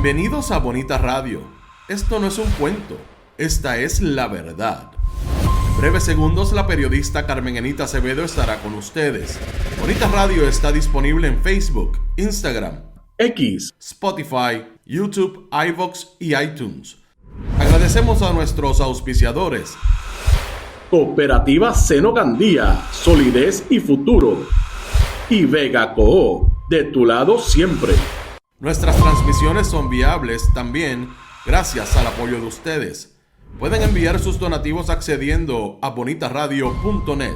Bienvenidos a Bonita Radio. Esto no es un cuento, esta es la verdad. En breves segundos la periodista Carmen Enita Acevedo estará con ustedes. Bonita Radio está disponible en Facebook, Instagram, X, Spotify, YouTube, iVoox y iTunes. Agradecemos a nuestros auspiciadores. Cooperativa Seno Gandía, solidez y futuro. Y Vega Coop, de tu lado siempre. Nuestras transmisiones son viables también gracias al apoyo de ustedes. Pueden enviar sus donativos accediendo a bonitaradio.net.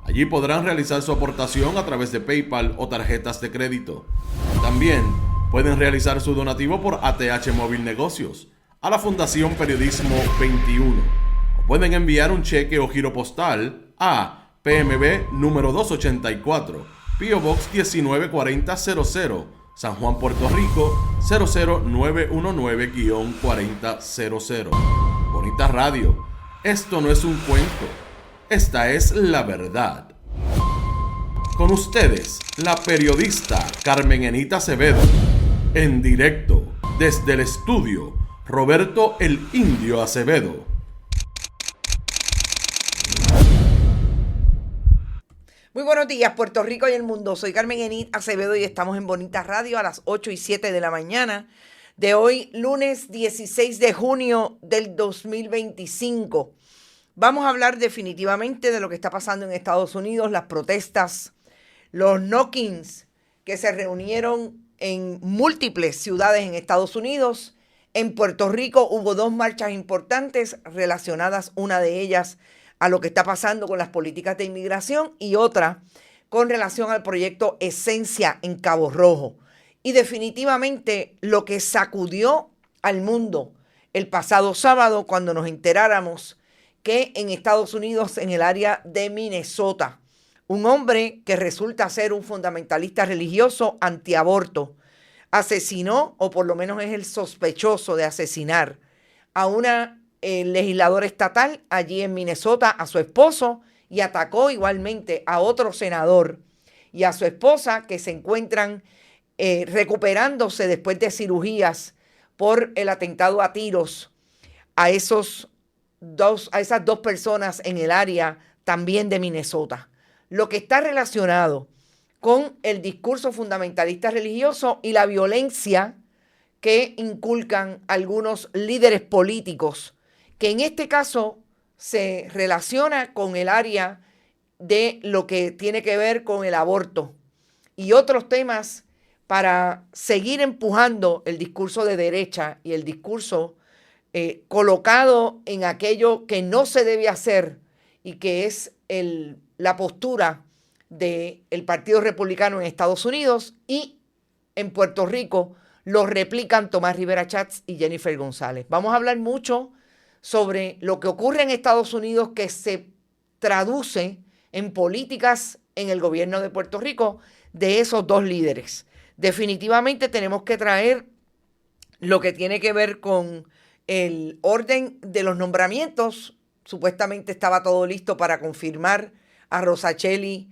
Allí podrán realizar su aportación a través de PayPal o tarjetas de crédito. También pueden realizar su donativo por ATH Móvil Negocios a la Fundación Periodismo 21. O pueden enviar un cheque o giro postal a PMB número 284, P.O. Box 194000, San Juan, Puerto Rico 00919-4000. Bonita Radio, esto no es un cuento, esta es la verdad. Con ustedes, la periodista Carmen Enita Acevedo, en directo desde el estudio Roberto el Indio Acevedo. Muy buenos días, Puerto Rico y el mundo. Soy Carmen Enita Acevedo y estamos en Bonita Radio a las 8:07 de la mañana de hoy, lunes 16 de junio del 2025. Vamos a hablar definitivamente de lo que está pasando en Estados Unidos, las protestas, los knock-ins que se reunieron en múltiples ciudades en Estados Unidos. En Puerto Rico hubo dos marchas importantes relacionadas, una de ellas a lo que está pasando con las políticas de inmigración y otra con relación al proyecto Esencia en Cabo Rojo. Y definitivamente lo que sacudió al mundo el pasado sábado cuando nos enteráramos que en Estados Unidos, en el área de Minnesota, un hombre que resulta ser un fundamentalista religioso antiaborto asesinó, o por lo menos es el sospechoso de asesinar, a una legisladora estatal allí en Minnesota, a su esposo, y atacó igualmente a otro senador y a su esposa, que se encuentran recuperándose después de cirugías por el atentado a tiros a esas dos personas en el área también de Minnesota. Lo que está relacionado con el discurso fundamentalista religioso y la violencia que inculcan algunos líderes políticos, que en este caso se relaciona con el área de lo que tiene que ver con el aborto y otros temas para seguir empujando el discurso de derecha y el discurso colocado en aquello que no se debe hacer y que es la postura del Partido Republicano en Estados Unidos, y en Puerto Rico lo replican Tomás Rivera Chats y Jennifer González. Vamos a hablar mucho sobre lo que ocurre en Estados Unidos, que se traduce en políticas en el gobierno de Puerto Rico de esos dos líderes. Definitivamente tenemos que traer lo que tiene que ver con el orden de los nombramientos. Supuestamente estaba todo listo para confirmar a Rosacheli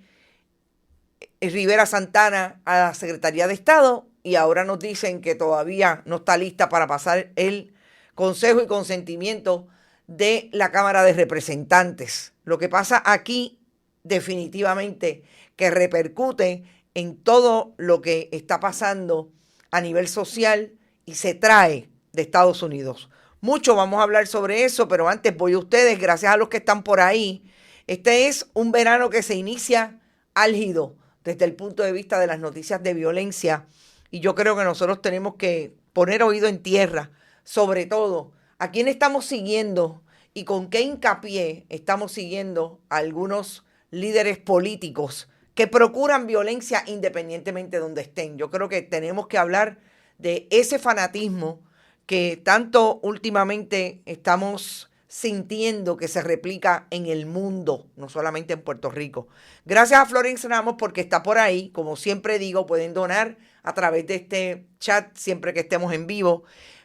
Rivera Santana a la Secretaría de Estado, y ahora nos dicen que todavía no está lista para pasar el consejo y consentimiento de la Cámara de Representantes. Lo que pasa aquí definitivamente que repercute en todo lo que está pasando a nivel social y se trae de Estados Unidos. Mucho vamos a hablar sobre eso, pero antes voy a ustedes, gracias a los que están por ahí. Este es un verano que se inicia álgido desde el punto de vista de las noticias de violencia, y yo creo que nosotros tenemos que poner oído en tierra, sobre todo a quién estamos siguiendo y con qué hincapié estamos siguiendo a algunos líderes políticos que procuran violencia independientemente de donde estén. Yo creo que tenemos que hablar de ese fanatismo que tanto últimamente estamos sintiendo que se replica en el mundo, no solamente en Puerto Rico. Gracias a Florence Ramos porque está por ahí. Como siempre digo, pueden donar a través de este chat siempre que estemos en vivo.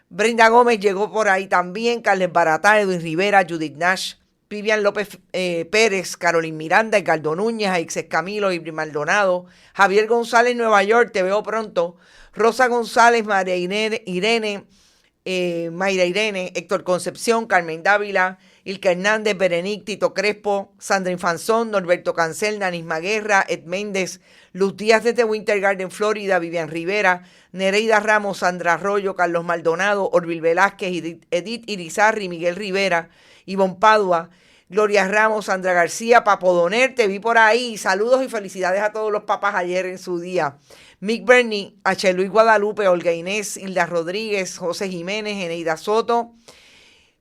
Brenda Gómez llegó por ahí también, Carles Baratá, Edwin Rivera, Judith Nash, Vivian López Pérez, Carolyn Miranda, Edgardo Núñez, Aixes Camilo, Ibri Maldonado, Javier González, Nueva York, te veo pronto, Rosa González, María Irene, Mayra Irene, Héctor Concepción, Carmen Dávila, Ilka Hernández, Berenic, Tito Crespo, Sandra Infanzón, Norberto Cancel, Nanisma Guerra, Ed Méndez, Luz Díaz desde Winter Garden, Florida, Vivian Rivera, Nereida Ramos, Sandra Arroyo, Carlos Maldonado, Orvil Velázquez, Edith Irizarri, Miguel Rivera, Ivonne Padua, Gloria Ramos, Sandra García, Papo Doner, te vi por ahí. Saludos y felicidades a todos los papás ayer en su día. Mick Bernie, H. Luis Guadalupe, Olga Inés, Hilda Rodríguez, José Jiménez, Eneida Soto,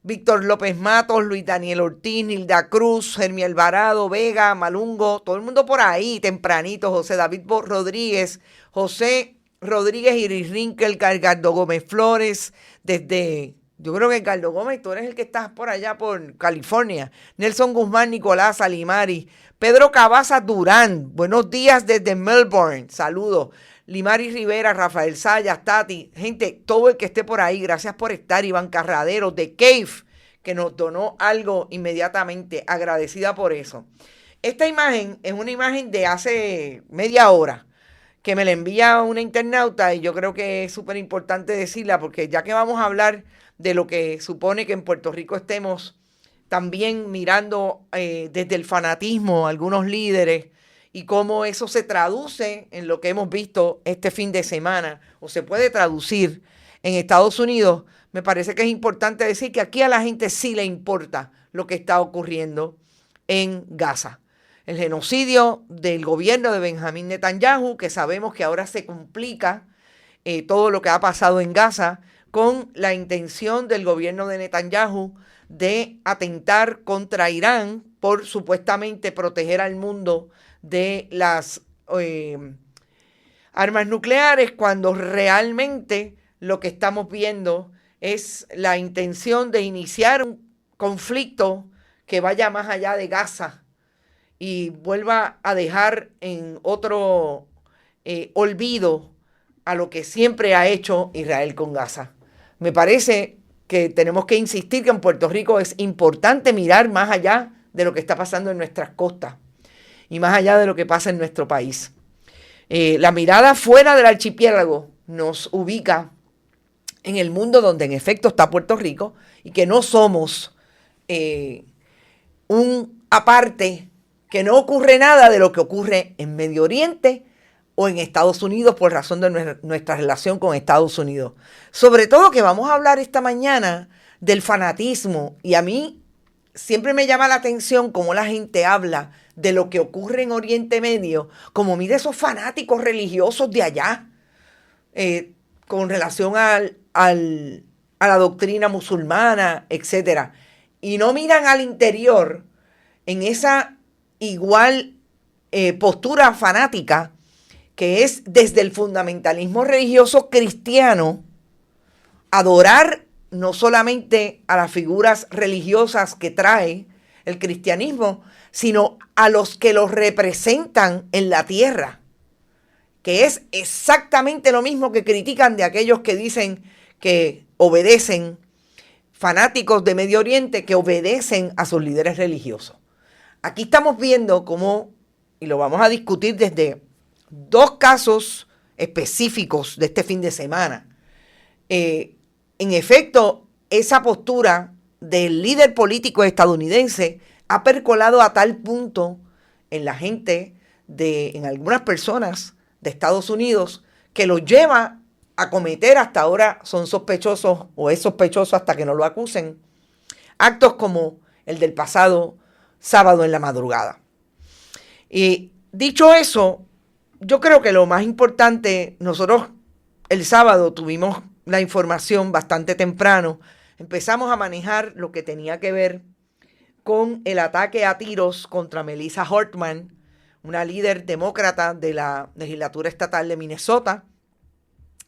Víctor López Matos, Luis Daniel Ortiz, Nilda Cruz, Germi Alvarado, Vega, Malungo, todo el mundo por ahí, tempranito, José David Rodríguez, José Rodríguez Iris Rinkel, Edgardo Gómez Flores, desde... Yo creo que Edgardo Gómez, tú eres el que estás por allá por California. Nelson Guzmán, Nicolás Alimari, Pedro Cabaza Durán, buenos días desde Melbourne, saludos. Limari Rivera, Rafael Sayas, Tati, gente, todo el que esté por ahí, gracias por estar. Iván Carradero de Cave, que nos donó algo inmediatamente, agradecida por eso. Esta imagen es una imagen de hace media hora, que me la envía una internauta y yo creo que es súper importante decirla porque ya que vamos a hablar de lo que supone que en Puerto Rico estemos también mirando desde el fanatismo a algunos líderes y cómo eso se traduce en lo que hemos visto este fin de semana o se puede traducir en Estados Unidos, me parece que es importante decir que aquí a la gente sí le importa lo que está ocurriendo en Gaza. El genocidio del gobierno de Benjamín Netanyahu, que sabemos que ahora se complica todo lo que ha pasado en Gaza, con la intención del gobierno de Netanyahu de atentar contra Irán por supuestamente proteger al mundo de las armas nucleares, cuando realmente lo que estamos viendo es la intención de iniciar un conflicto que vaya más allá de Gaza y vuelva a dejar en otro olvido a lo que siempre ha hecho Israel con Gaza. Me parece que tenemos que insistir que en Puerto Rico es importante mirar más allá de lo que está pasando en nuestras costas y más allá de lo que pasa en nuestro país. La mirada fuera del archipiélago nos ubica en el mundo donde en efecto está Puerto Rico y que no somos un aparte, que no ocurre nada de lo que ocurre en Medio Oriente o en Estados Unidos por razón de nuestra relación con Estados Unidos. Sobre todo que vamos a hablar esta mañana del fanatismo y a mí siempre me llama la atención cómo la gente habla de lo que ocurre en Oriente Medio, como mira esos fanáticos religiosos de allá con relación a la doctrina musulmana, etc. Y no miran al interior en esa igual postura fanática que es desde el fundamentalismo religioso cristiano, adorar no solamente a las figuras religiosas que trae el cristianismo, sino a los que los representan en la tierra, que es exactamente lo mismo que critican de aquellos que dicen que obedecen, fanáticos de Medio Oriente que obedecen a sus líderes religiosos. Aquí estamos viendo cómo, y lo vamos a discutir desde dos casos específicos de este fin de semana. En efecto, esa postura del líder político estadounidense ha percolado a tal punto en la gente, en algunas personas de Estados Unidos, que los lleva a cometer, hasta ahora son sospechosos o es sospechoso hasta que no lo acusen, actos como el del pasado sábado en la madrugada. Y dicho eso, yo creo que lo más importante, nosotros el sábado tuvimos la información bastante temprano, empezamos a manejar lo que tenía que ver con el ataque a tiros contra Melissa Hortman, una líder demócrata de la legislatura estatal de Minnesota,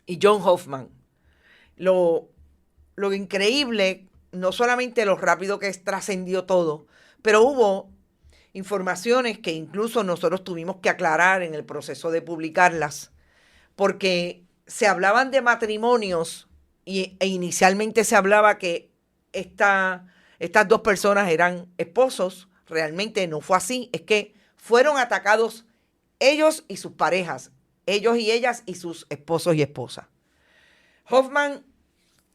y John Hoffman. Lo increíble, no solamente lo rápido que trascendió todo, pero hubo informaciones que incluso nosotros tuvimos que aclarar en el proceso de publicarlas, porque se hablaban de matrimonios e inicialmente se hablaba que esta estas dos personas eran esposos. Realmente no fue así. Es que fueron atacados ellos y sus parejas, ellos y ellas y sus esposos y esposas. Hoffman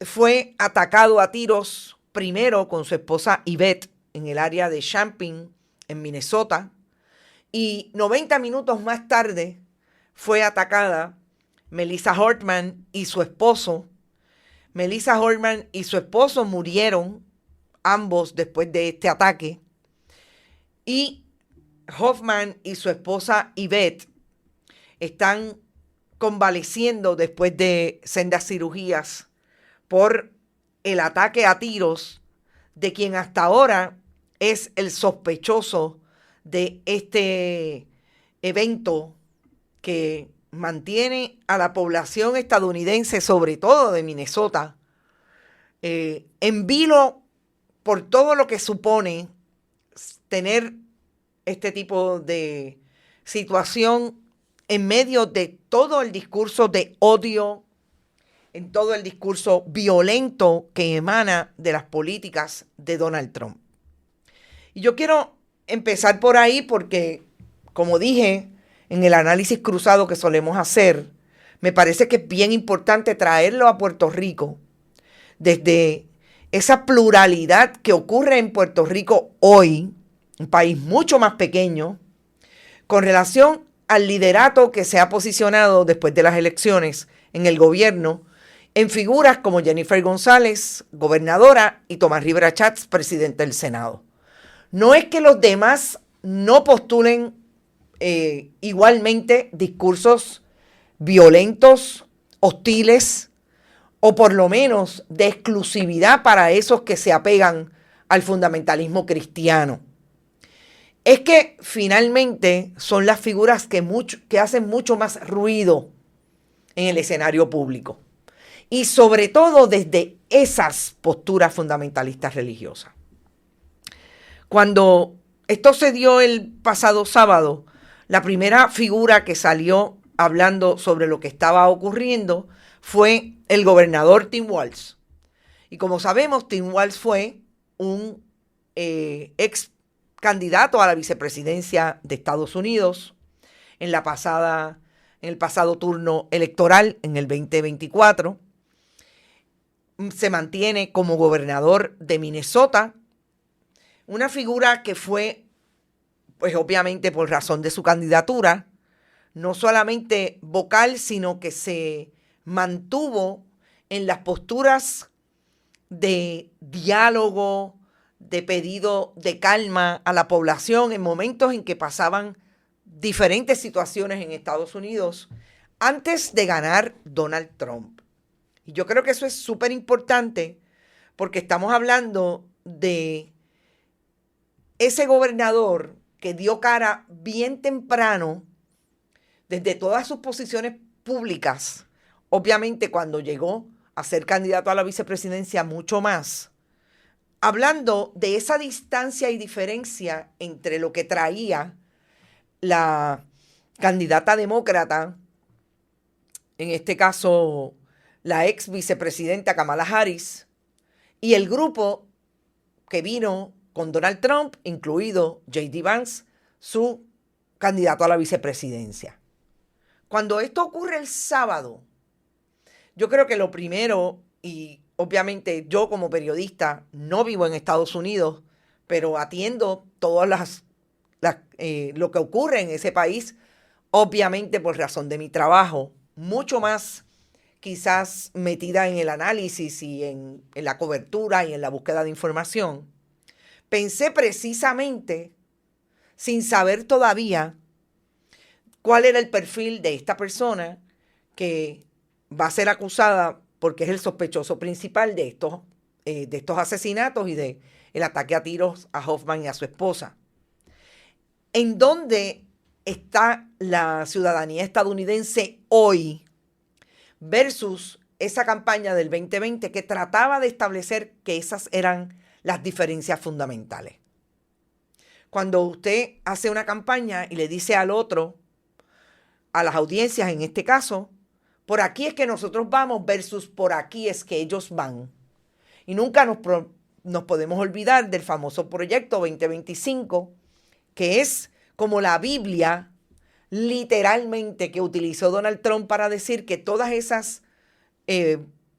fue atacado a tiros primero con su esposa Yvette en el área de Champaign, en Minnesota, y 90 minutos más tarde fue atacada Melissa Hortman y su esposo. Melissa Hortman y su esposo murieron ambos después de este ataque, y Hoffman y su esposa Yvette están convaleciendo después de sendas cirugías por el ataque a tiros de quien hasta ahora es el sospechoso de este evento que mantiene a la población estadounidense, sobre todo de Minnesota, en vilo por todo lo que supone tener este tipo de situación en medio de todo el discurso de odio, en todo el discurso violento que emana de las políticas de Donald Trump. Y yo quiero empezar por ahí porque, como dije en el análisis cruzado que solemos hacer, me parece que es bien importante traerlo a Puerto Rico desde esa pluralidad que ocurre en Puerto Rico hoy, un país mucho más pequeño, con relación al liderato que se ha posicionado después de las elecciones en el gobierno, en figuras como Jennifer González, gobernadora, y Tomás Rivera Schatz, presidente del Senado. No es que los demás no postulen igualmente discursos violentos, hostiles, o por lo menos de exclusividad para esos que se apegan al fundamentalismo cristiano. Es que finalmente son las figuras que hacen mucho más ruido en el escenario público. Y sobre todo desde esas posturas fundamentalistas religiosas. Cuando esto se dio el pasado sábado, la primera figura que salió hablando sobre lo que estaba ocurriendo fue el gobernador Tim Walz. Y como sabemos, Tim Walz fue un ex candidato a la vicepresidencia de Estados Unidos en el pasado turno electoral en el 2024. Se mantiene como gobernador de Minnesota, una figura que fue, pues obviamente por razón de su candidatura, no solamente vocal, sino que se mantuvo en las posturas de diálogo, de pedido de calma a la población en momentos en que pasaban diferentes situaciones en Estados Unidos antes de ganar Donald Trump. Y yo creo que eso es súper importante porque estamos hablando de ese gobernador que dio cara bien temprano desde todas sus posiciones públicas, obviamente cuando llegó a ser candidato a la vicepresidencia mucho más, hablando de esa distancia y diferencia entre lo que traía la candidata demócrata, en este caso la ex vicepresidenta Kamala Harris, y el grupo que vino con Donald Trump, incluido J.D. Vance, su candidato a la vicepresidencia. Cuando esto ocurre el sábado, yo creo que lo primero, y obviamente yo como periodista no vivo en Estados Unidos, pero atiendo todas lo que ocurre en ese país, obviamente por razón de mi trabajo, mucho más quizás metida en el análisis y en la cobertura y en la búsqueda de información. Pensé precisamente, sin saber todavía cuál era el perfil de esta persona que va a ser acusada porque es el sospechoso principal de estos asesinatos y de el ataque a tiros a Hoffman y a su esposa. ¿En dónde está la ciudadanía estadounidense hoy versus esa campaña del 2020 que trataba de establecer que esas eran las diferencias fundamentales? Cuando usted hace una campaña y le dice al otro, a las audiencias en este caso, por aquí es que nosotros vamos versus por aquí es que ellos van. Y nunca nos nos podemos olvidar del famoso proyecto 2025, que es como la Biblia, literalmente, que utilizó Donald Trump para decir que todas esas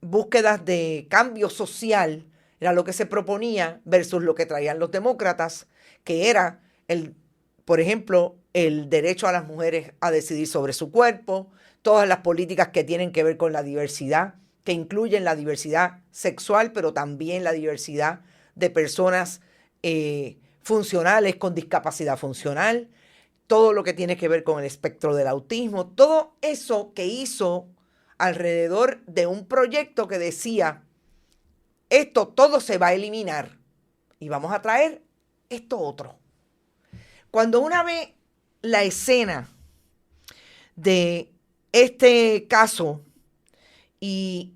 búsquedas de cambio social era lo que se proponía versus lo que traían los demócratas, que era, por ejemplo, el derecho a las mujeres a decidir sobre su cuerpo, todas las políticas que tienen que ver con la diversidad, que incluyen la diversidad sexual, pero también la diversidad de personas funcionales con discapacidad funcional, todo lo que tiene que ver con el espectro del autismo, todo eso que hizo alrededor de un proyecto que decía, esto todo se va a eliminar y vamos a traer esto otro. Cuando una ve la escena de este caso y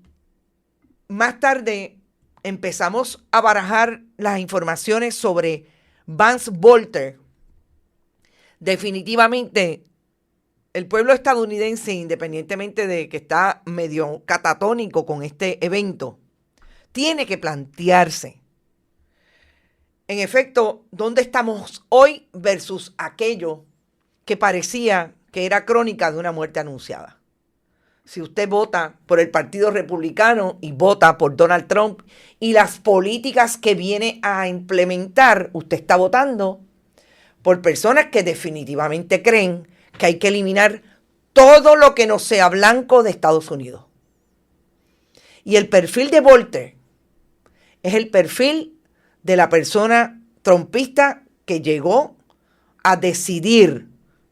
más tarde empezamos a barajar las informaciones sobre Vance Volter, definitivamente el pueblo estadounidense, independientemente de que está medio catatónico con este evento, tiene que plantearse, en efecto, dónde estamos hoy versus aquello que parecía que era crónica de una muerte anunciada. Si usted vota por el Partido Republicano y vota por Donald Trump y las políticas que viene a implementar, usted está votando por personas que definitivamente creen que hay que eliminar todo lo que no sea blanco de Estados Unidos. Y el perfil de Volter es el perfil de la persona trumpista que llegó a decidir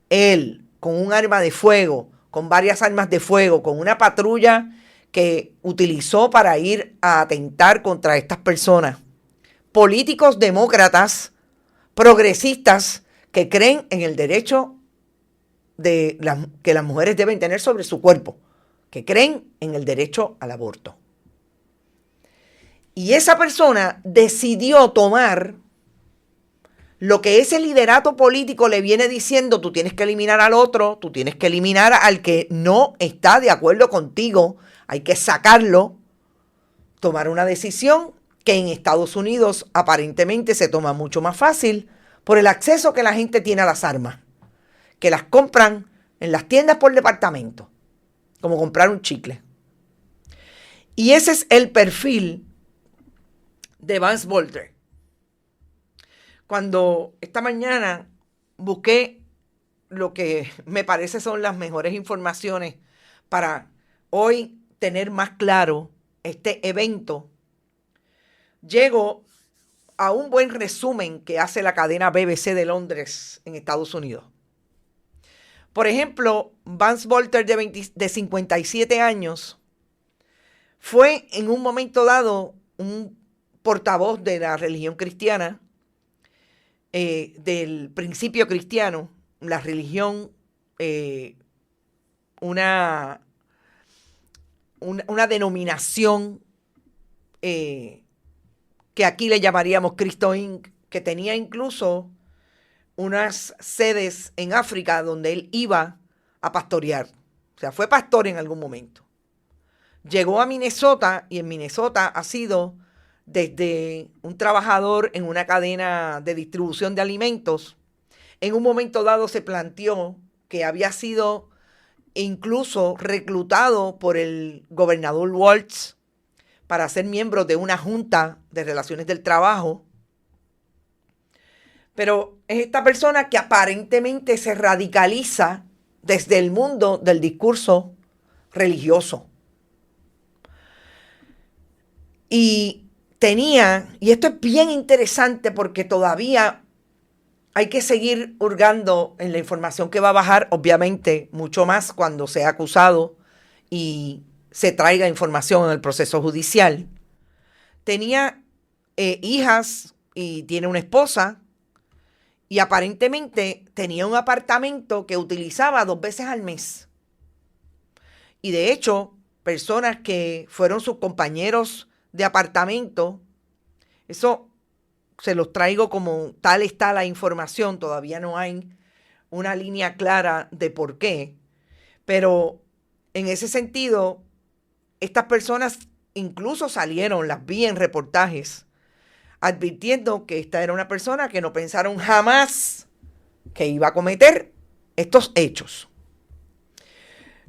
él con un arma de fuego, con varias armas de fuego, con una patrulla que utilizó para ir a atentar contra estas personas. Políticos demócratas, progresistas, que creen en el derecho que las mujeres deben tener sobre su cuerpo, que creen en el derecho al aborto. Y esa persona decidió tomar lo que ese liderato político le viene diciendo, tú tienes que eliminar al otro, tú tienes que eliminar al que no está de acuerdo contigo, hay que sacarlo, tomar una decisión que en Estados Unidos aparentemente se toma mucho más fácil por el acceso que la gente tiene a las armas, que las compran en las tiendas por departamento, como comprar un chicle. Y ese es el perfil de Vance Volter. Cuando esta mañana busqué lo que me parece son las mejores informaciones para hoy tener más claro este evento, llego a un buen resumen que hace la cadena BBC de Londres en Estados Unidos. Por ejemplo, Vance Volter, de 57 años, fue en un momento dado un portavoz de la religión cristiana, del principio cristiano, la religión, una denominación que aquí le llamaríamos Cristo Inc., que tenía incluso unas sedes en África donde él iba a pastorear. O sea, fue pastor en algún momento. Llegó a Minnesota y en Minnesota ha sido desde un trabajador en una cadena de distribución de alimentos. En un momento dado se planteó que había sido incluso reclutado por el gobernador Walz para ser miembro de una junta de relaciones del trabajo. Pero es esta persona que aparentemente se radicaliza desde el mundo del discurso religioso. Y esto es bien interesante porque todavía hay que seguir hurgando en la información que va a bajar, obviamente, mucho más cuando sea acusado y se traiga información en el proceso judicial. Tenía hijas y tiene una esposa y aparentemente tenía un apartamento que utilizaba 2 veces al mes. Y de hecho, personas que fueron sus compañeros de apartamento, eso se los traigo como tal está la información, todavía no hay una línea clara de por qué, pero en ese sentido, estas personas incluso salieron, las vi en reportajes, advirtiendo que esta era una persona que no pensaron jamás que iba a cometer estos hechos.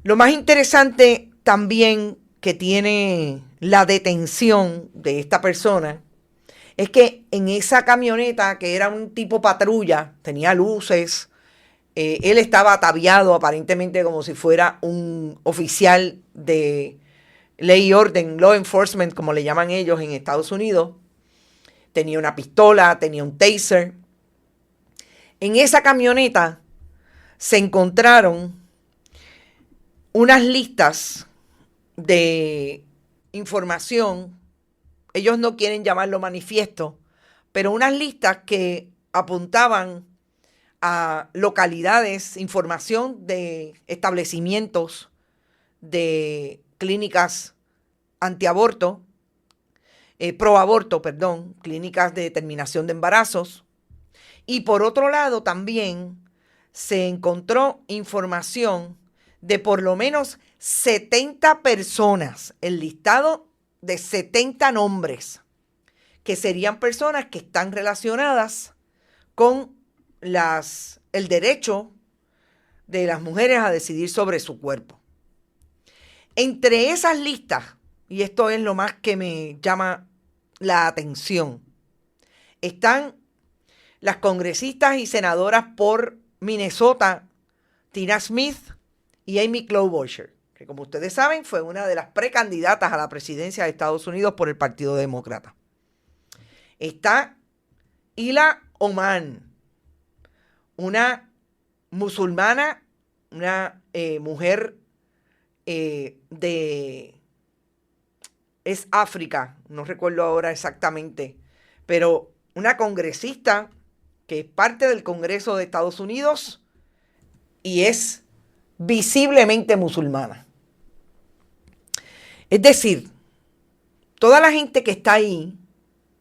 Lo más interesante también que tiene la detención de esta persona es que en esa camioneta, que era un tipo patrulla, tenía luces, él estaba ataviado aparentemente como si fuera un oficial de ley y orden, law enforcement, como le llaman ellos en Estados Unidos. Tenía una pistola, tenía un taser. En esa camioneta se encontraron unas listas de información. Ellos no quieren llamarlo manifiesto, pero unas listas que apuntaban a localidades, información de establecimientos, de clínicas antiaborto, proaborto, perdón, clínicas de terminación de embarazos. Y por otro lado también se encontró información de por lo menos 70 personas, el listado de 70 nombres, que serían personas que están relacionadas con el derecho de las mujeres a decidir sobre su cuerpo. Entre esas listas, y esto es lo más que me llama la atención, están las congresistas y senadoras por Minnesota, Tina Smith y Amy Klobuchar, que como ustedes saben fue una de las precandidatas a la presidencia de Estados Unidos por el Partido Demócrata. Está Ilhan Omar, una musulmana, una mujer es África, no recuerdo ahora exactamente, pero una congresista que es parte del Congreso de Estados Unidos y es visiblemente musulmana. Es decir, toda la gente que está ahí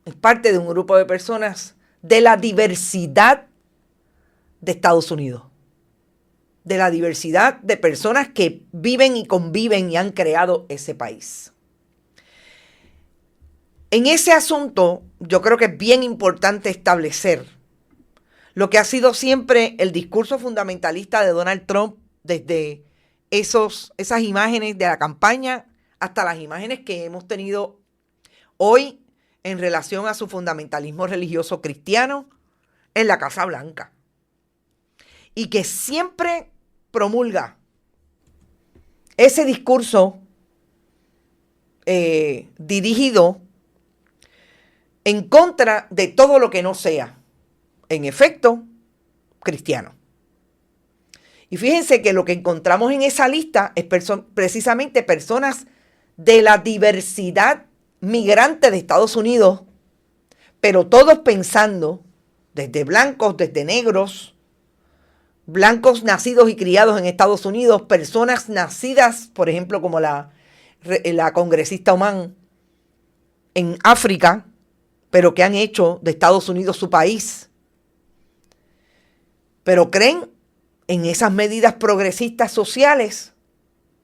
es parte de un grupo de personas de la diversidad de Estados Unidos, de la diversidad de personas que viven y conviven y han creado ese país. En ese asunto, yo creo que es bien importante establecer lo que ha sido siempre el discurso fundamentalista de Donald Trump desde esas imágenes de la campaña hasta las imágenes que hemos tenido hoy en relación a su fundamentalismo religioso cristiano en la Casa Blanca. Y que siempre promulga ese discurso dirigido en contra de todo lo que no sea, en efecto, cristiano. Y fíjense que lo que encontramos en esa lista es precisamente personas de la diversidad migrante de Estados Unidos, pero todos pensando, desde blancos, desde negros, blancos nacidos y criados en Estados Unidos, personas nacidas, por ejemplo, como la congresista Oman en África, pero que han hecho de Estados Unidos su país. Pero creen en esas medidas progresistas sociales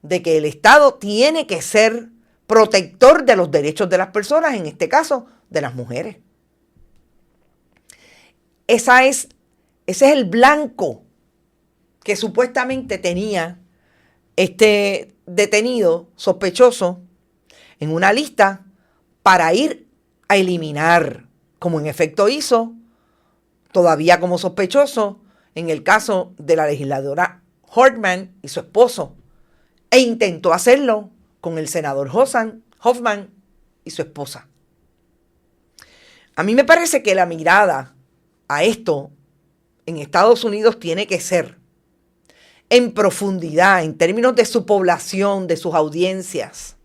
de que el Estado tiene que ser protector de los derechos de las personas, en este caso, de las mujeres. Ese es el blanco que supuestamente tenía este detenido sospechoso en una lista para ir a eliminar, como en efecto hizo, todavía como sospechoso, en el caso de la legisladora Hortman y su esposo, e intentó hacerlo con el senador Hoffman y su esposa. A mí me parece que la mirada a esto en Estados Unidos tiene que ser en profundidad, en términos de su población, de sus audiencias,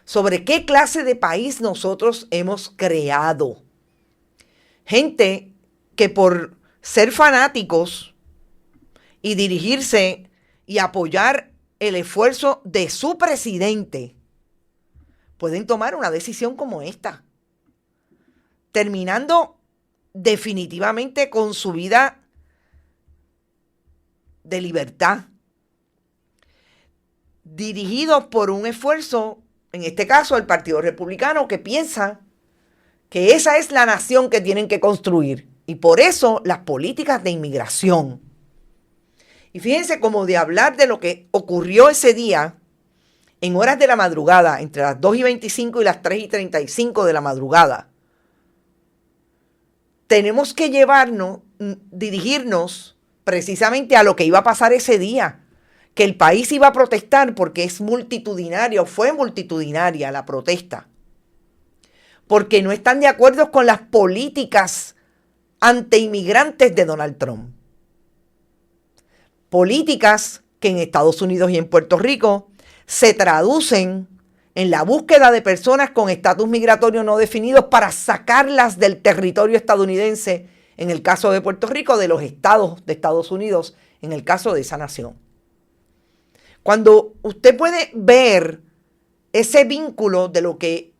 sobre qué clase de país nosotros hemos creado. Gente que por ser fanáticos y dirigirse y apoyar el esfuerzo de su presidente, pueden tomar una decisión como esta, terminando definitivamente con su vida de libertad, dirigidos por un esfuerzo, en este caso el Partido Republicano, que piensa que esa es la nación que tienen que construir. Y por eso las políticas de inmigración. Y fíjense como de hablar de lo que ocurrió ese día en horas de la madrugada, entre las 2:25 y las 3:35 de la madrugada. Tenemos que dirigirnos precisamente a lo que iba a pasar ese día, que el país iba a protestar porque es multitudinaria, o fue multitudinaria la protesta, porque no están de acuerdo con las políticas anti-inmigrantes de Donald Trump. Políticas que en Estados Unidos y en Puerto Rico se traducen en la búsqueda de personas con estatus migratorio no definidos para sacarlas del territorio estadounidense, en el caso de Puerto Rico, de los estados de Estados Unidos, en el caso de esa nación. Cuando usted puede ver ese vínculo de lo que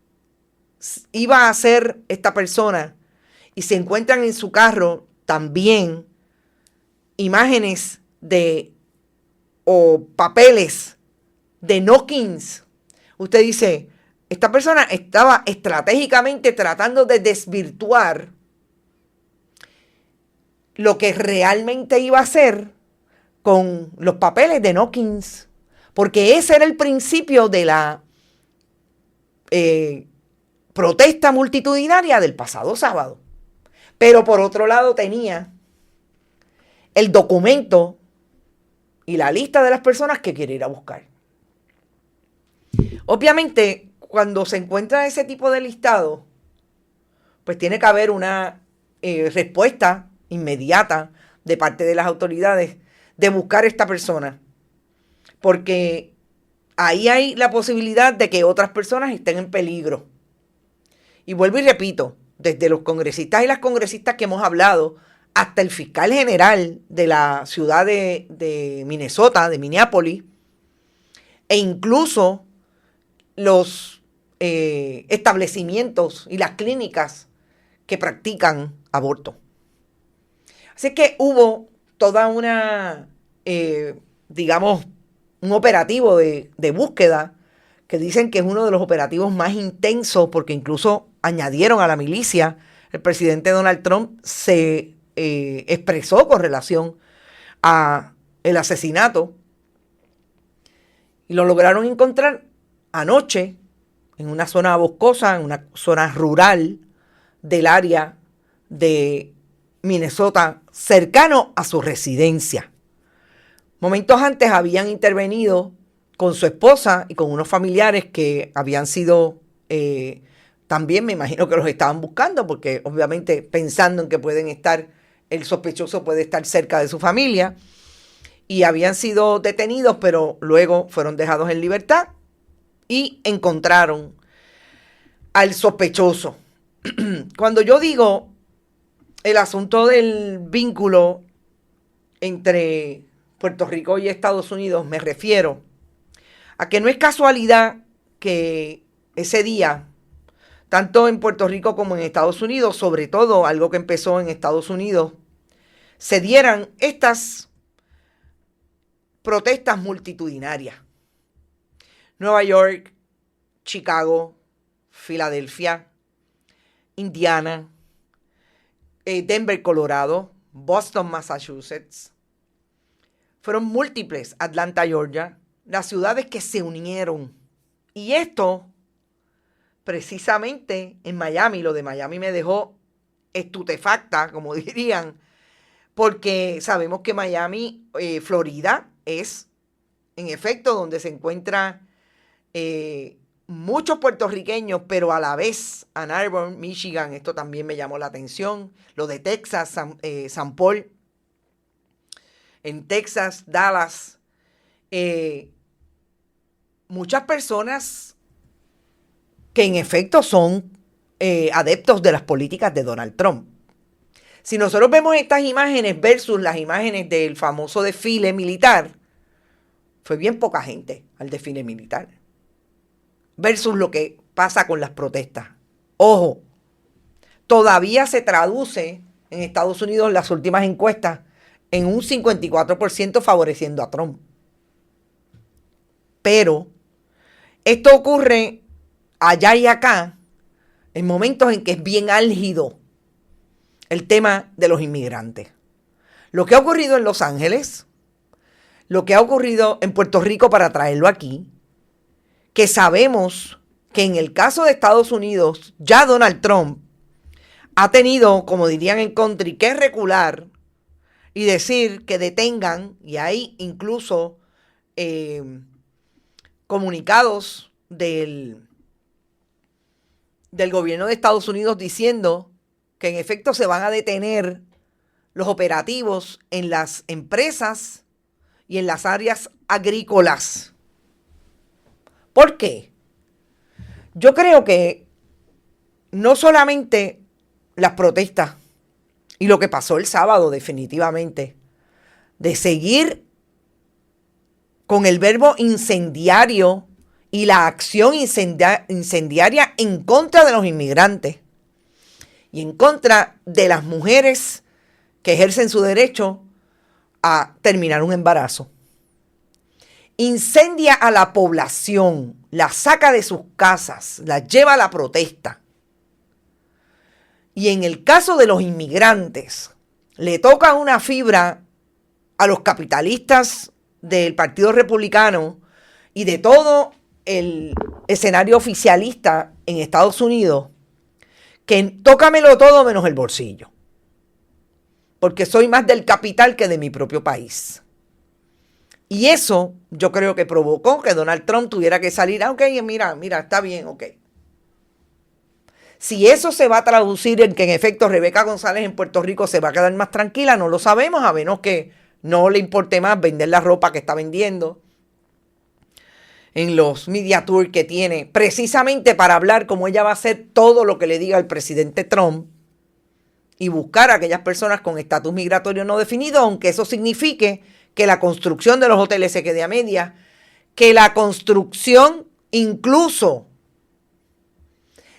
iba a hacer esta persona y se encuentran en su carro también imágenes o papeles de knock-ins, usted dice, esta persona estaba estratégicamente tratando de desvirtuar lo que realmente iba a hacer con los papeles de knock-ins, porque ese era el principio de la protesta multitudinaria del pasado sábado. Pero por otro lado tenía el documento y la lista de las personas que quiere ir a buscar. Obviamente, cuando se encuentra ese tipo de listado, pues tiene que haber una respuesta inmediata de parte de las autoridades de buscar a esta persona, porque ahí hay la posibilidad de que otras personas estén en peligro. Y vuelvo y repito, desde los congresistas y las congresistas que hemos hablado, hasta el fiscal general de la ciudad de Minnesota, de Minneapolis, e incluso los establecimientos y las clínicas que practican aborto. Así que hubo toda una, un operativo de búsqueda que dicen que es uno de los operativos más intensos porque incluso añadieron a la milicia. El presidente Donald Trump se expresó con relación a el asesinato y lo lograron encontrar anoche en una zona boscosa, en una zona rural del área de Minnesota, cercano a su residencia. Momentos antes habían intervenido con su esposa y con unos familiares que habían sido, también me imagino que los estaban buscando, porque obviamente pensando en que el sospechoso puede estar cerca de su familia, y habían sido detenidos, pero luego fueron dejados en libertad y encontraron al sospechoso. Cuando yo digo el asunto del vínculo entre Puerto Rico y Estados Unidos, me refiero a que no es casualidad que ese día, tanto en Puerto Rico como en Estados Unidos, sobre todo algo que empezó en Estados Unidos, se dieran estas protestas multitudinarias. Nueva York, Chicago, Filadelfia, Indiana, Denver, Colorado, Boston, Massachusetts. Fueron múltiples, Atlanta, Georgia, las ciudades que se unieron. Y esto, precisamente en Miami, lo de Miami me dejó estupefacta, como dirían, porque sabemos que Miami, Florida, es en efecto donde se encuentran muchos puertorriqueños, pero a la vez Ann Arbor, Michigan, esto también me llamó la atención, lo de Texas, San Paul, en Texas, Dallas, muchas personas que en efecto son adeptos de las políticas de Donald Trump. Si nosotros vemos estas imágenes versus las imágenes del famoso desfile militar, fue bien poca gente al desfile militar, versus lo que pasa con las protestas. Ojo, todavía se traduce en Estados Unidos las últimas encuestas en un 54% favoreciendo a Trump. Pero esto ocurre allá y acá, en momentos en que es bien álgido el tema de los inmigrantes. Lo que ha ocurrido en Los Ángeles, lo que ha ocurrido en Puerto Rico para traerlo aquí, que sabemos que en el caso de Estados Unidos, ya Donald Trump ha tenido, como dirían en country, que recular y decir que detengan, y hay incluso comunicados del gobierno de Estados Unidos diciendo que en efecto se van a detener los operativos en las empresas y en las áreas agrícolas. ¿Por qué? Yo creo que no solamente las protestas y lo que pasó el sábado definitivamente, de seguir con el verbo incendiario y la acción incendiaria en contra de los inmigrantes y en contra de las mujeres que ejercen su derecho a terminar un embarazo. Incendia a la población, la saca de sus casas, la lleva a la protesta. Y en el caso de los inmigrantes, le toca una fibra a los capitalistas del Partido Republicano y de todo el escenario oficialista en Estados Unidos, que tócamelo todo menos el bolsillo, porque soy más del capital que de mi propio país. Y eso yo creo que provocó que Donald Trump tuviera que salir, ok, mira, está bien, ok. Si eso se va a traducir en que en efecto Rebeca González en Puerto Rico se va a quedar más tranquila, no lo sabemos, a menos que no le importe más vender la ropa que está vendiendo en los media tours que tiene, precisamente para hablar cómo ella va a hacer todo lo que le diga el presidente Trump y buscar a aquellas personas con estatus migratorio no definido, aunque eso signifique que la construcción de los hoteles se quede a media, que la construcción incluso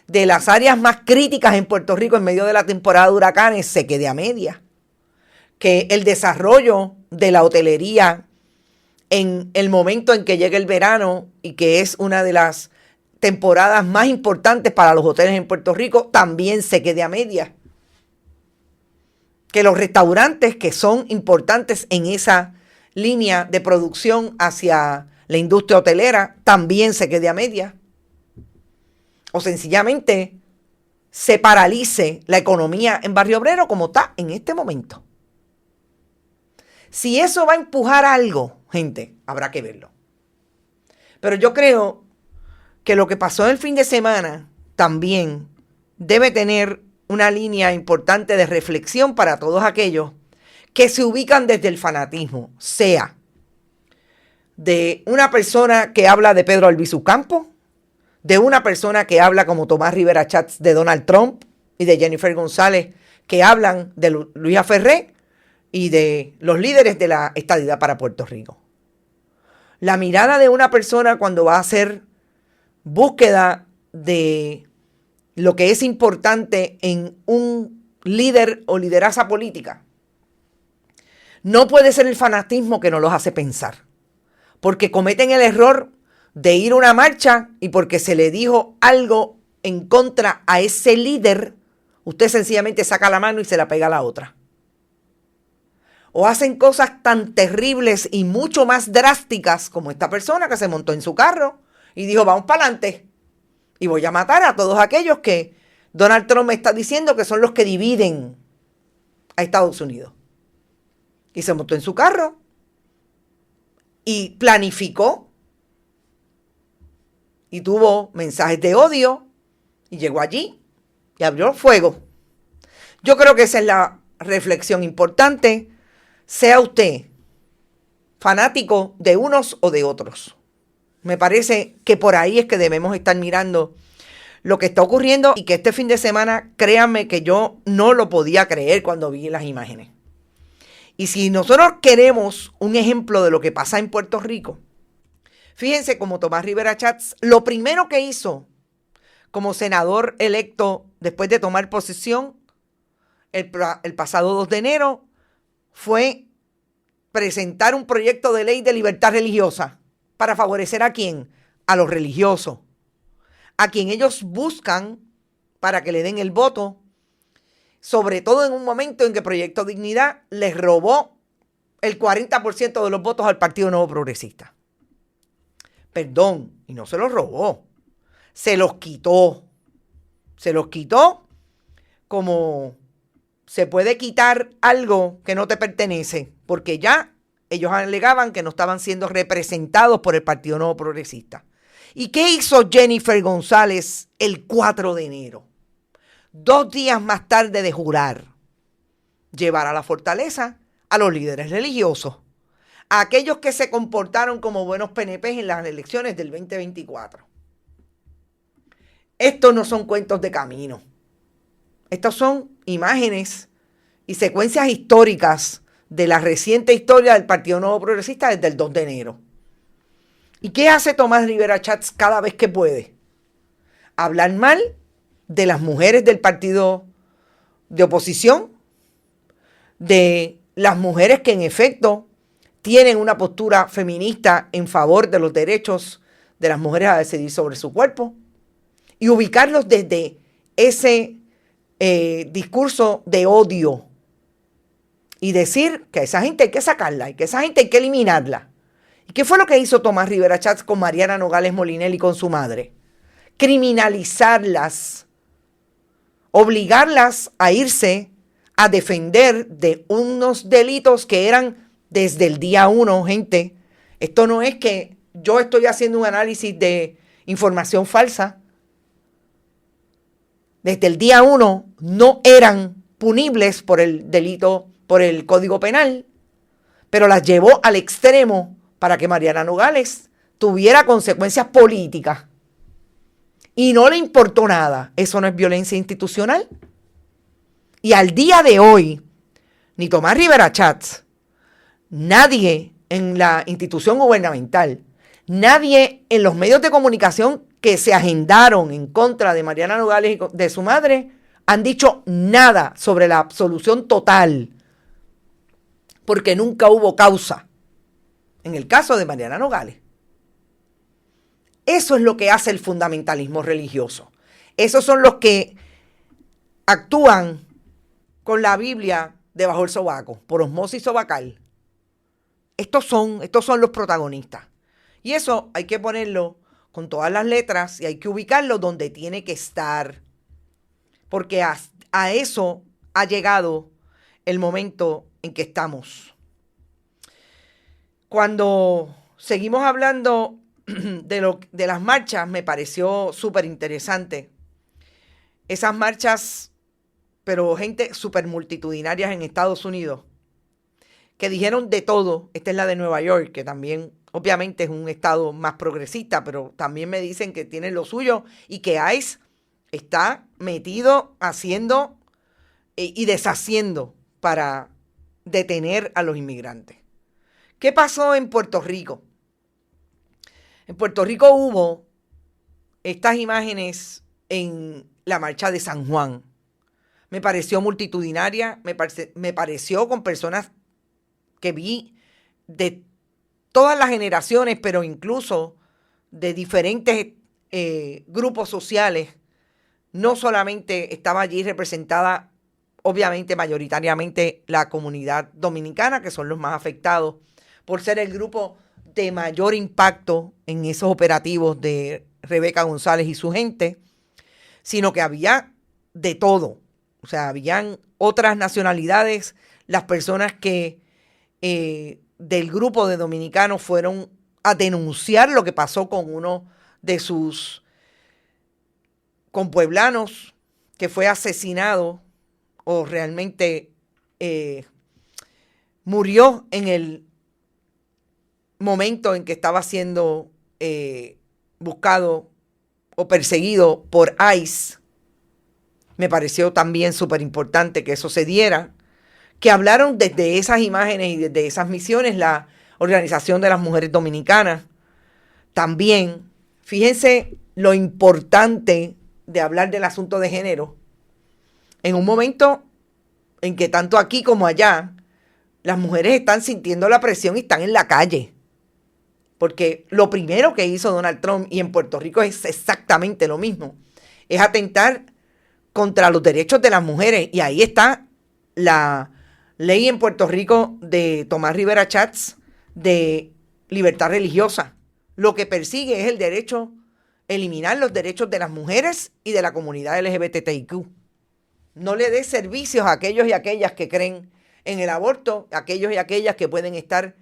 de las áreas más críticas en Puerto Rico en medio de la temporada de huracanes se quede a media, que el desarrollo de la hotelería en el momento en que llegue el verano y que es una de las temporadas más importantes para los hoteles en Puerto Rico también se quede a media, que los restaurantes que son importantes en esa línea de producción hacia la industria hotelera también se quede a media, o sencillamente se paralice la economía en Barrio Obrero como está en este momento. Si eso va a empujar algo, gente, habrá que verlo. Pero yo creo que lo que pasó el fin de semana también debe tener una línea importante de reflexión para todos aquellos que se ubican desde el fanatismo, sea de una persona que habla de Pedro Albizu Campos, de una persona que habla como Tomás Rivera Chatz de Donald Trump y de Jennifer González, que hablan de Luisa Ferré y de los líderes de la estadidad para Puerto Rico. La mirada de una persona cuando va a hacer búsqueda de lo que es importante en un líder o lideraza política no puede ser el fanatismo que nos los hace pensar, porque cometen el error de ir a una marcha y porque se le dijo algo en contra a ese líder, usted sencillamente saca la mano y se la pega a la otra. O hacen cosas tan terribles y mucho más drásticas como esta persona que se montó en su carro y dijo, vamos para adelante y voy a matar a todos aquellos que Donald Trump me está diciendo que son los que dividen a Estados Unidos. Y se montó en su carro y planificó y tuvo mensajes de odio y llegó allí y abrió fuego. Yo creo que esa es la reflexión importante. Sea usted fanático de unos o de otros. Me parece que por ahí es que debemos estar mirando lo que está ocurriendo y que este fin de semana, créanme que yo no lo podía creer cuando vi las imágenes. Y si nosotros queremos un ejemplo de lo que pasa en Puerto Rico, fíjense como Tomás Rivera Chatz, lo primero que hizo como senador electo después de tomar posesión el pasado 2 de enero fue presentar un proyecto de ley de libertad religiosa para favorecer ¿a quién? A los religiosos, a quien ellos buscan para que le den el voto, sobre todo en un momento en que Proyecto Dignidad les robó el 40% de los votos al Partido Nuevo Progresista. Perdón, y no se los robó, se los quitó. Se los quitó como se puede quitar algo que no te pertenece, porque ya ellos alegaban que no estaban siendo representados por el Partido Nuevo Progresista. ¿Y qué hizo Jennifer González el 4 de enero? 2 días más tarde de jurar, llevar a la fortaleza a los líderes religiosos, a aquellos que se comportaron como buenos PNP en las elecciones del 2024. Estos no son cuentos de camino. Estos son imágenes y secuencias históricas de la reciente historia del Partido Nuevo Progresista desde el 2 de enero. ¿Y qué hace Tomás Rivera Schatz cada vez que puede? Hablar mal de las mujeres del partido de oposición, de las mujeres que en efecto tienen una postura feminista en favor de los derechos de las mujeres a decidir sobre su cuerpo, y ubicarlos desde ese discurso de odio y decir que a esa gente hay que sacarla y que a esa gente hay que eliminarla. ¿Y qué fue lo que hizo Tomás Rivera Schatz con Mariana Nogales Molinelli y con su madre? Criminalizarlas, obligarlas a irse a defender de unos delitos que eran desde el día 1, gente. Esto no es que yo estoy haciendo un análisis de información falsa. Desde el día 1 no eran punibles por el delito, por el Código Penal, pero las llevó al extremo para que Mariana Nogales tuviera consecuencias políticas. Y no le importó nada. ¿Eso no es violencia institucional? Y al día de hoy, ni Tomás Rivera Schatz, nadie en la institución gubernamental, nadie en los medios de comunicación que se agendaron en contra de Mariana Nogales y de su madre, han dicho nada sobre la absolución total, porque nunca hubo causa en el caso de Mariana Nogales. Eso es lo que hace el fundamentalismo religioso. Esos son los que actúan con la Biblia debajo del sobaco, por osmosis sobacal. Estos son los protagonistas. Y eso hay que ponerlo con todas las letras y hay que ubicarlo donde tiene que estar. Porque a eso ha llegado el momento en que estamos. Cuando seguimos hablando de las marchas, me pareció súper interesante. Esas marchas, pero gente súper multitudinarias en Estados Unidos, que dijeron de todo. Esta es la de Nueva York, que también obviamente es un estado más progresista, pero también me dicen que tienen lo suyo y que ICE está metido haciendo y deshaciendo para detener a los inmigrantes. ¿Qué pasó en Puerto Rico? En Puerto Rico hubo estas imágenes en la marcha de San Juan. Me pareció multitudinaria, me pareció con personas que vi de todas las generaciones, pero incluso de diferentes grupos sociales. No solamente estaba allí representada, obviamente, mayoritariamente la comunidad dominicana, que son los más afectados por ser el grupo de mayor impacto en esos operativos de Rebeca González y su gente, sino que había de todo. O sea, habían otras nacionalidades, las personas que del grupo de dominicanos fueron a denunciar lo que pasó con uno de sus compueblanos que fue asesinado o realmente murió en el momento en que estaba siendo buscado o perseguido por ICE. Me pareció también súper importante que eso se diera, que hablaron desde esas imágenes y desde esas misiones la Organización de las Mujeres Dominicanas. También, fíjense lo importante de hablar del asunto de género en un momento en que tanto aquí como allá las mujeres están sintiendo la presión y están en la calle. Porque lo primero que hizo Donald Trump, y en Puerto Rico es exactamente lo mismo, es atentar contra los derechos de las mujeres. Y ahí está la ley en Puerto Rico de Tomás Rivera Chats de libertad religiosa. Lo que persigue es el derecho, eliminar los derechos de las mujeres y de la comunidad LGBTIQ. No le dé servicios a aquellos y aquellas que creen en el aborto, a aquellos y aquellas que pueden estar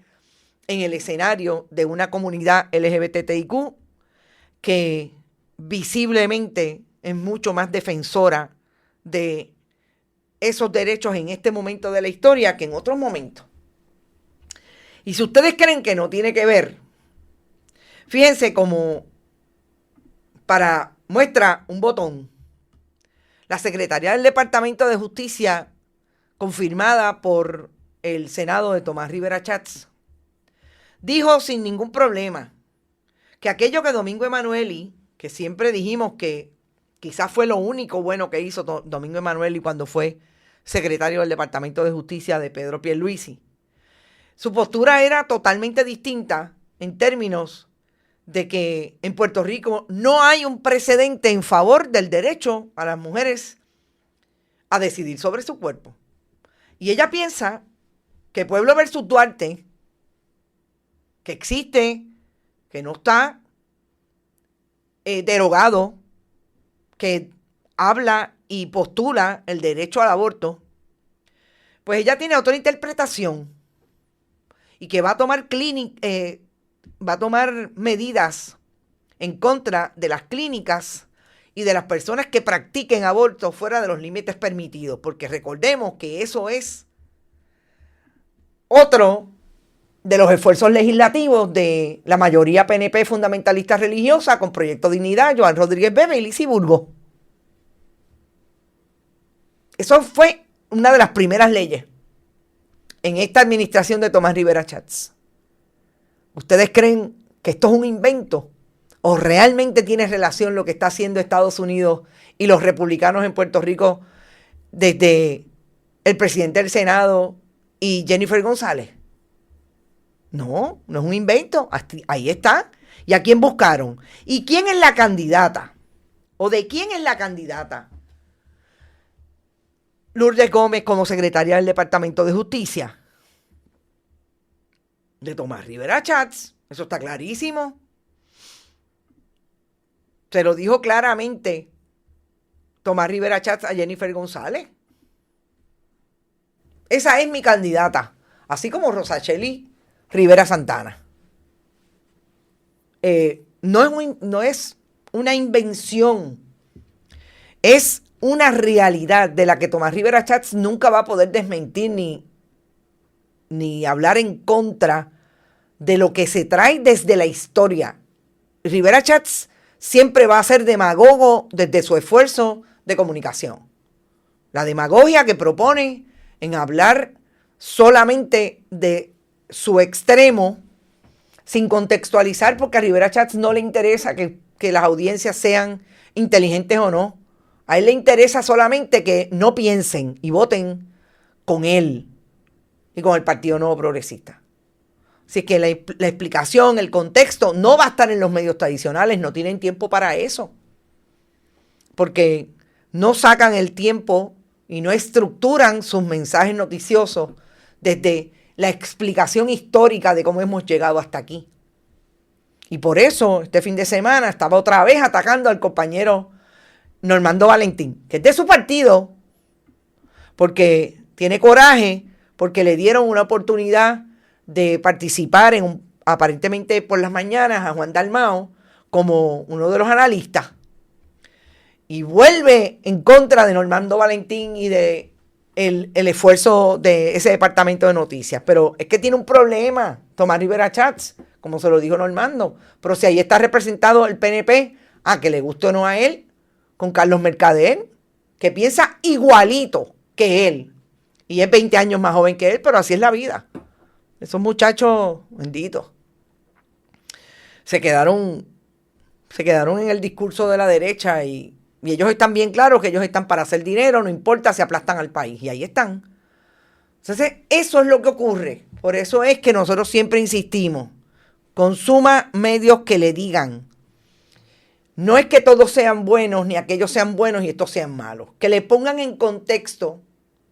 en el escenario de una comunidad LGBTIQ que visiblemente es mucho más defensora de esos derechos en este momento de la historia que en otros momentos. Y si ustedes creen que no tiene que ver, fíjense como para muestra un botón, la secretaria del Departamento de Justicia, confirmada por el Senado de Tomás Rivera Chats, dijo sin ningún problema que aquello que Domingo Emanueli, que siempre dijimos que quizás fue lo único bueno que hizo Domingo Emanueli cuando fue secretario del Departamento de Justicia de Pedro Pierluisi, su postura era totalmente distinta en términos de que en Puerto Rico no hay un precedente en favor del derecho a las mujeres a decidir sobre su cuerpo. Y ella piensa que Pueblo versus Duarte, que existe, que no está derogado, que habla y postula el derecho al aborto, pues ella tiene otra interpretación y que va a tomar medidas en contra de las clínicas y de las personas que practiquen aborto fuera de los límites permitidos, porque recordemos que eso es otro de los esfuerzos legislativos de la mayoría PNP fundamentalista religiosa con Proyecto Dignidad, Joan Rodríguez Bebe y Lizy Burgos. Eso fue una de las primeras leyes en esta administración de Tomás Rivera Chats. ¿Ustedes creen que esto es un invento o realmente tiene relación lo que está haciendo Estados Unidos y los republicanos en Puerto Rico desde el presidente del Senado y Jennifer González? No, no es un invento. Ahí está. ¿Y a quién buscaron? ¿Y quién es la candidata? ¿O de quién es la candidata? Lourdes Gómez como secretaria del Departamento de Justicia. De Tomás Rivera Chats. Eso está clarísimo. Se lo dijo claramente Tomás Rivera Chats a Jennifer González. Esa es mi candidata. Así como Rosacheli Rivera Santana. No es una invención. Es una realidad de la que Tomás Rivera Chats nunca va a poder desmentir ni hablar en contra de lo que se trae desde la historia. Rivera Chats siempre va a ser demagogo desde su esfuerzo de comunicación. La demagogia que propone en hablar solamente de su extremo, sin contextualizar, porque a Rivera Chats no le interesa que las audiencias sean inteligentes o no. A él le interesa solamente que no piensen y voten con él y con el Partido Nuevo Progresista. Así que la explicación, el contexto no va a estar en los medios tradicionales, no tienen tiempo para eso. Porque no sacan el tiempo y no estructuran sus mensajes noticiosos desde la explicación histórica de cómo hemos llegado hasta aquí. Y por eso este fin de semana estaba otra vez atacando al compañero Normando Valentín, que es de su partido, porque tiene coraje, porque le dieron una oportunidad de participar aparentemente por las mañanas a Juan Dalmao como uno de los analistas. Y vuelve en contra de Normando Valentín y de el esfuerzo de ese departamento de noticias. Pero es que tiene un problema Tomás Rivera Chats, como se lo dijo Normando. Pero si ahí está representado el PNP, a que le guste o no a él, con Carlos Mercader, que piensa igualito que él. Y es 20 años más joven que él, pero así es la vida. Esos muchachos benditos se quedaron en el discurso de la derecha y ellos están bien claros que ellos están para hacer dinero, no importa si aplastan al país. Y ahí están. Entonces, eso es lo que ocurre. Por eso es que nosotros siempre insistimos. Consuma medios que le digan. No es que todos sean buenos, ni aquellos sean buenos y estos sean malos. Que le pongan en contexto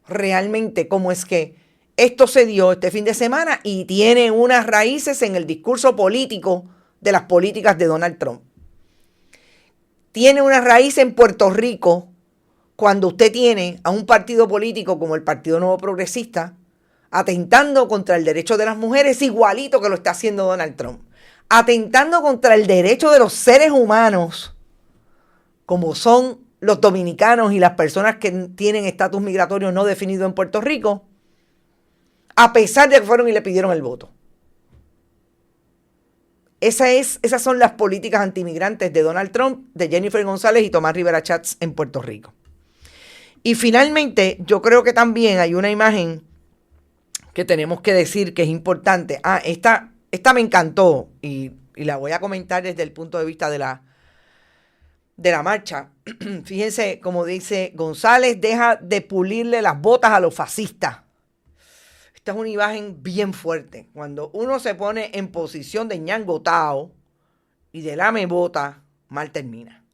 realmente cómo es que esto se dio este fin de semana y tiene unas raíces en el discurso político de las políticas de Donald Trump. Tiene una raíz en Puerto Rico cuando usted tiene a un partido político como el Partido Nuevo Progresista atentando contra el derecho de las mujeres igualito que lo está haciendo Donald Trump. Atentando contra el derecho de los seres humanos, como son los dominicanos y las personas que tienen estatus migratorio no definido en Puerto Rico, a pesar de que fueron y le pidieron el voto. Esas son las políticas antimigrantes de Donald Trump, de Jennifer González y Tomás Rivera Chats en Puerto Rico. Y finalmente, yo creo que también hay una imagen que tenemos que decir que es importante. Esta me encantó y la voy a comentar desde el punto de vista de la marcha. Fíjense cómo dice: González deja de pulirle las botas a los fascistas. Esta es una imagen bien fuerte. Cuando uno se pone en posición de ñangotao y de lame bota, mal termina.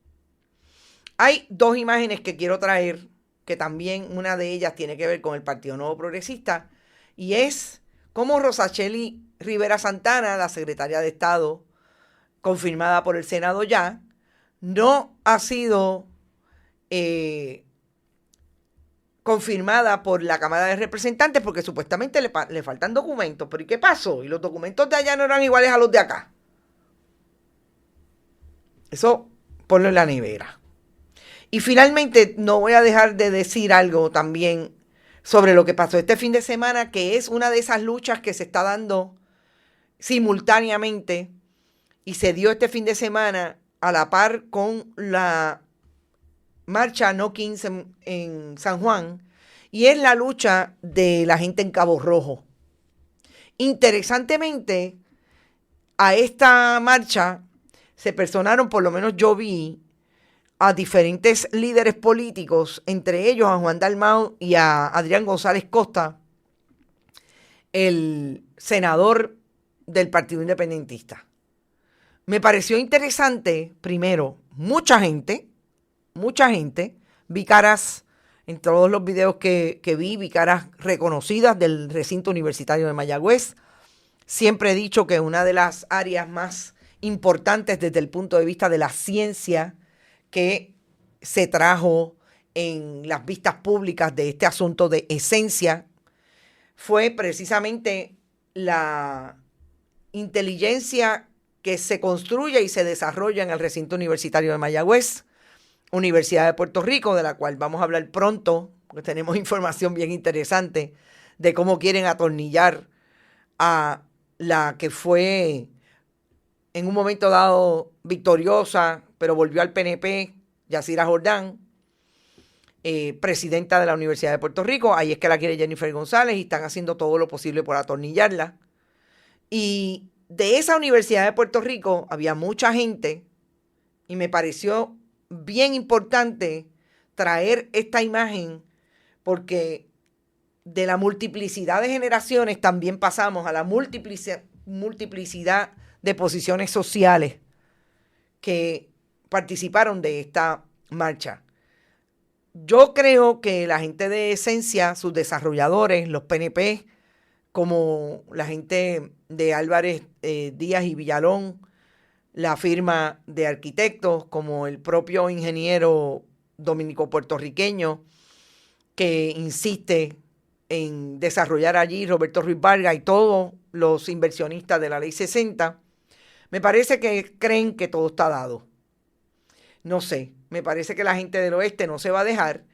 Hay dos imágenes que quiero traer, que también una de ellas tiene que ver con el Partido Nuevo Progresista, y es cómo Rosacheli Rivera Santana, la secretaria de Estado, confirmada por el Senado ya, no ha sido confirmada por la Cámara de Representantes porque supuestamente le faltan documentos. ¿Pero y qué pasó? Y los documentos de allá no eran iguales a los de acá. Eso ponlo en la nevera. Y finalmente no voy a dejar de decir algo también sobre lo que pasó este fin de semana, que es una de esas luchas que se está dando simultáneamente y se dio este fin de semana a la par con la marcha No 15 en San Juan, y es la lucha de la gente en Cabo Rojo. Interesantemente, a esta marcha se personaron, por lo menos yo vi, a diferentes líderes políticos, entre ellos a Juan Dalmau y a Adrián González Costa, el senador del Partido Independentista. Me pareció interesante, primero, mucha gente, vi caras en todos los videos que vi caras reconocidas del recinto universitario de Mayagüez. Siempre he dicho que una de las áreas más importantes desde el punto de vista de la ciencia que se trajo en las vistas públicas de este asunto de esencia fue precisamente la inteligencia que se construye y se desarrolla en el recinto universitario de Mayagüez, Universidad de Puerto Rico, de la cual vamos a hablar pronto, porque tenemos información bien interesante de cómo quieren atornillar a la que fue en un momento dado victoriosa, pero volvió al PNP, Yacira Jordán, presidenta de la Universidad de Puerto Rico. Ahí es que la quiere Jennifer González y están haciendo todo lo posible por atornillarla. Y de esa Universidad de Puerto Rico había mucha gente y me pareció bien importante traer esta imagen porque de la multiplicidad de generaciones también pasamos a la multiplicidad de posiciones sociales que participaron de esta marcha. Yo creo que la gente de Esencia, sus desarrolladores, los PNP, como la gente de Álvarez Díaz y Villalón, la firma de arquitectos, como el propio ingeniero dominico-puertorriqueño que insiste en desarrollar allí, Roberto Ruiz Vargas y todos los inversionistas de la Ley 60, me parece que creen que todo está dado. No sé, me parece que la gente del oeste no se va a dejar,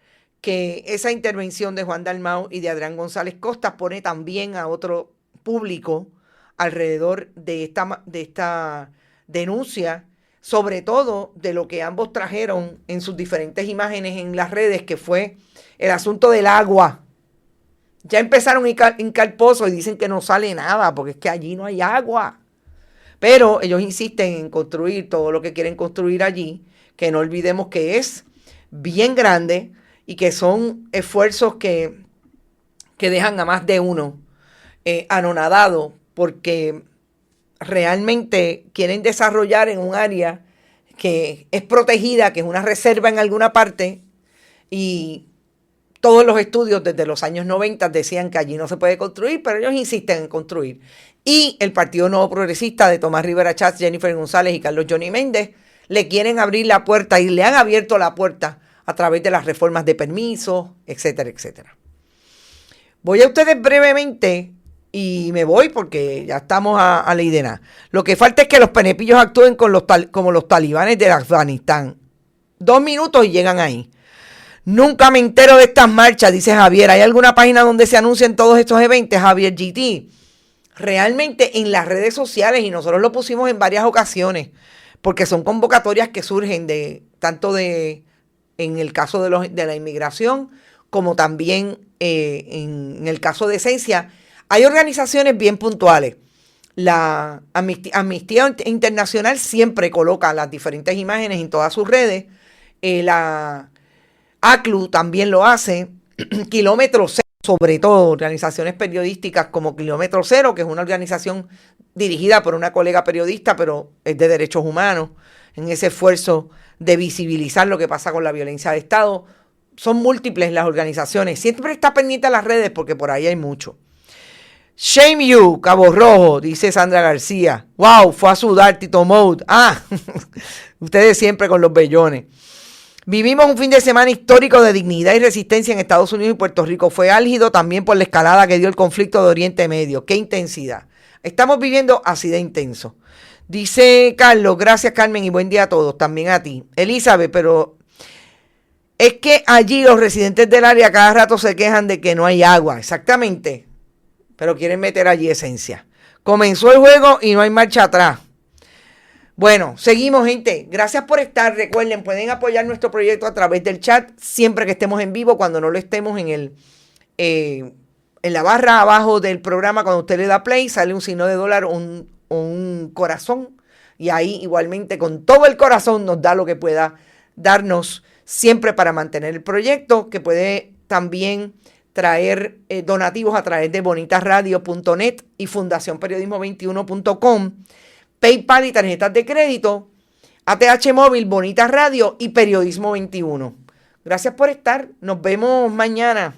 que esa intervención de Juan Dalmau y de Adrián González Costa pone también a otro público alrededor de esta denuncia, sobre todo de lo que ambos trajeron en sus diferentes imágenes en las redes, que fue el asunto del agua. Ya empezaron a hincar pozo y dicen que no sale nada, porque es que allí no hay agua. Pero ellos insisten en construir todo lo que quieren construir allí, que no olvidemos que es bien grande y que son esfuerzos que dejan a más de uno anonadado, porque realmente quieren desarrollar en un área que es protegida, que es una reserva en alguna parte, y todos los estudios desde los años 90 decían que allí no se puede construir, pero ellos insisten en construir. Y el Partido Nuevo Progresista de Tomás Rivera Chatz, Jennifer González y Carlos Johnny Méndez le quieren abrir la puerta y le han abierto la puerta a través de las reformas de permisos, etcétera, etcétera. Voy a ustedes brevemente y me voy porque ya estamos a ley de nada. Lo que falta es que los penepillos actúen como los talibanes de Afganistán. 2 minutos y llegan ahí. Nunca me entero de estas marchas, dice Javier. ¿Hay alguna página donde se anuncien todos estos eventos, Javier GT? Realmente en las redes sociales, y nosotros lo pusimos en varias ocasiones, porque son convocatorias que surgen en el caso de la inmigración, como también en el caso de Esencia. Hay organizaciones bien puntuales. La Amnistía Internacional siempre coloca las diferentes imágenes en todas sus redes. La ACLU también lo hace. Kilómetro Cero, sobre todo organizaciones periodísticas como Kilómetro Cero, que es una organización dirigida por una colega periodista, pero es de derechos humanos, en ese esfuerzo de visibilizar lo que pasa con la violencia de Estado. Son múltiples las organizaciones. Siempre está pendiente a las redes porque por ahí hay mucho. Shame you, Cabo Rojo, dice Sandra García. Wow, fue a sudar Tito Mode. Ustedes siempre con los bellones. Vivimos un fin de semana histórico de dignidad y resistencia en Estados Unidos y Puerto Rico. Fue álgido también por la escalada que dio el conflicto de Oriente Medio. ¡Qué intensidad! Estamos viviendo así de intenso. Dice Carlos, gracias Carmen y buen día a todos, también a ti. Elizabeth, pero es que allí los residentes del área cada rato se quejan de que no hay agua. Exactamente. Pero quieren meter allí Esencia. Comenzó el juego y no hay marcha atrás. Bueno, seguimos, gente. Gracias por estar. Recuerden, pueden apoyar nuestro proyecto a través del chat siempre que estemos en vivo. Cuando no lo estemos en la barra abajo del programa, cuando usted le da play, sale un signo de dólar, un corazón. Y ahí igualmente con todo el corazón nos da lo que pueda darnos siempre para mantener el proyecto, que puede también traer donativos a través de bonitasradio.net y fundacionperiodismo21.com. PayPal y tarjetas de crédito, ATH Móvil, Bonitas Radio y Periodismo 21. Gracias por estar. Nos vemos mañana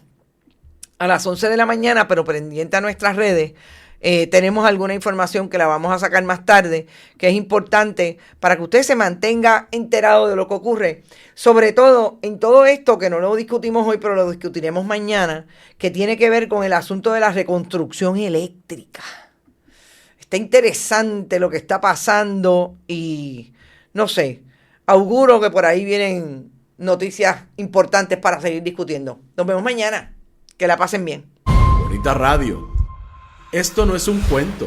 a las 11 de la mañana, pero pendiente a nuestras redes. Tenemos alguna información que la vamos a sacar más tarde, que es importante para que usted se mantenga enterado de lo que ocurre. Sobre todo en todo esto, que no lo discutimos hoy, pero lo discutiremos mañana, que tiene que ver con el asunto de la reconstrucción eléctrica. Está interesante lo que está pasando y no sé, auguro que por ahí vienen noticias importantes para seguir discutiendo. Nos vemos mañana. Que la pasen bien. Bonita Radio. Esto no es un cuento.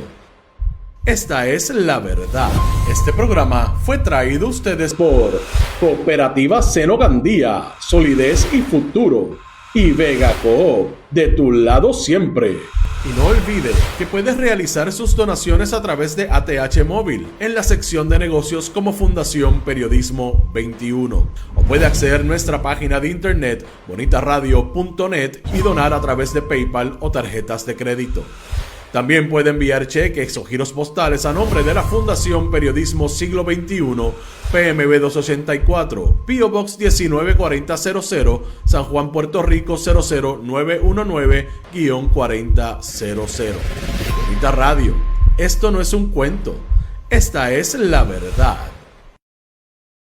Esta es la verdad. Este programa fue traído a ustedes por Cooperativa Seno Gandía, Solidez y Futuro, y Vega Coop, de tu lado siempre. Y no olvide que puedes realizar sus donaciones a través de ATH Móvil en la sección de negocios como Fundación Periodismo 21. O puede acceder a nuestra página de internet bonitasradio.net y donar a través de PayPal o tarjetas de crédito. También puede enviar cheques o giros postales a nombre de la Fundación Periodismo Siglo XXI, PMB 284, P.O. Box 194000, San Juan, Puerto Rico 00919-4000. Bonita Radio, esto no es un cuento, esta es la verdad.